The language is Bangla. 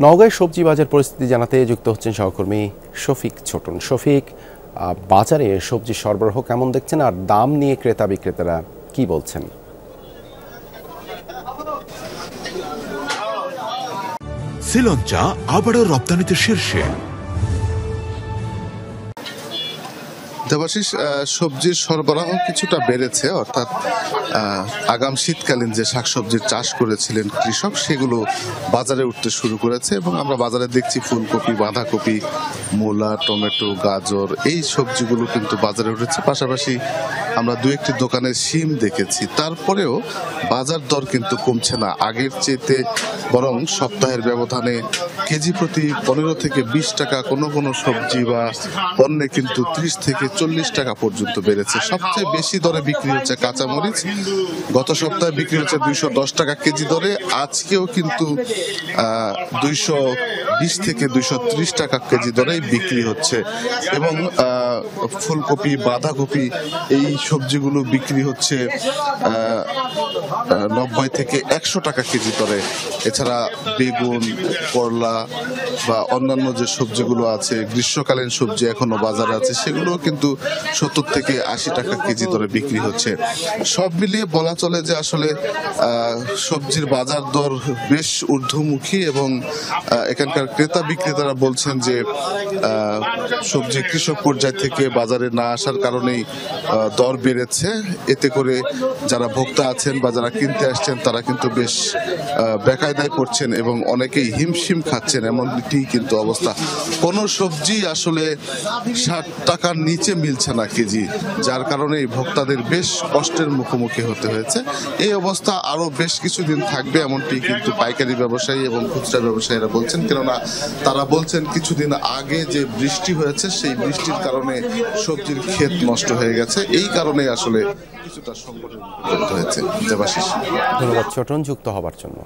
নওগাঁয় সবজি বাজার পরিস্থিতি জানাতে যুক্ত হচ্ছেন সহকর্মী শফিক ছোটন। শফিক, বাজারে সবজি সরবরাহ কেমন দেখছেন আর দাম নিয়ে ক্রেতা বিক্রেতারা কি বলছেন? শ্রীলঙ্কা আবারও রপ্তানিতে শীর্ষে। দেবাশিস, সবজির সরবরাহ কিছুটা বেড়েছে, অর্থাৎ আগাম শীতকালীন যে শাকসবজির চাষ করেছিলেন কৃষক সেগুলো বাজারে উঠতে শুরু করেছে এবং আমরা বাজারে দেখছি ফুলকপি, বাঁধাকপি, মূলা, টমেটো, গাজর এই সবজিগুলো কিন্তু বাজারে উঠেছে। পাশাপাশি আমরা দু একটি দোকানে শিম দেখেছি। তারপরেও বাজার দর কিন্তু কমছে না আগের চেয়েতে, বরং সপ্তাহের ব্যবধানে কেজি প্রতি 15 থেকে 20 টাকা, কোনো কোনো সবজি বা পণ্যে কিন্তু 30 থেকে 40 টাকা পর্যন্ত বেড়েছে। সবচেয়ে বেশি দরে বিক্রি হচ্ছে কাঁচামরিচ। গত সপ্তাহে বিক্রি হচ্ছে 210 টাকা কেজি দরে, আজকেও কিন্তু 220 থেকে 230 টাকা কেজি দরে বিক্রি হচ্ছে। এবং ফুলকপি, বাঁধাকপি এই সবজিগুলো বিক্রি হচ্ছে 90 থেকে 100 টাকা কেজি দরে। এছাড়া বেগুন, করলা বা অন্যান্য যে সবজিগুলো আছে, গ্রীষ্মকালীন সবজি এখনো বাজারে আছে, সেগুলো কিন্তু 70 থেকে 80 টাকা কেজি দরে বিক্রি হচ্ছে। সব মিলিয়ে বলা চলে যে আসলে সবজির বাজার দর বেশ ঊর্ধ্বমুখী এবং এখানকার ক্রেতা বিক্রেতারা বলছেন যে সবজি কৃষক পর্যায় থেকে বাজারে না আসার কারণেই দর বেড়েছে। এতে করে যারা ভোক্তা আছেন বা যারা কিনতে আসছেন তারা কিন্তু বেশ বেকায়দায় পড়ছেন এবং অনেকেই হিমশিম খাচ্ছেন, এমনটি কিন্তু অবস্থা। কোনো সবজি আসলে 60 টাকার নিচে মিলছে না কেজি, যার কারণে ভোক্তাদের বেশ কষ্টের মুখোমুখি হতে হয়েছে। এই অবস্থা আরো বেশ কিছুদিন থাকবে, এমনটি কিন্তু পাইকারি ব্যবসায়ী এবং খুচরা ব্যবসায়ীরা বলছেন। কেননা তারা বলছেন কিছুদিন আগে যে বৃষ্টি হয়েছে সেই বৃষ্টির কারণে সবজির ক্ষেত নষ্ট হয়ে গেছে, এই কারণে আসলে কিছুটা সংকটের মুখে পড়তে হয়েছে। দেবাশিস, ধন্যবাদ ছোটন যুক্ত হবার জন্য।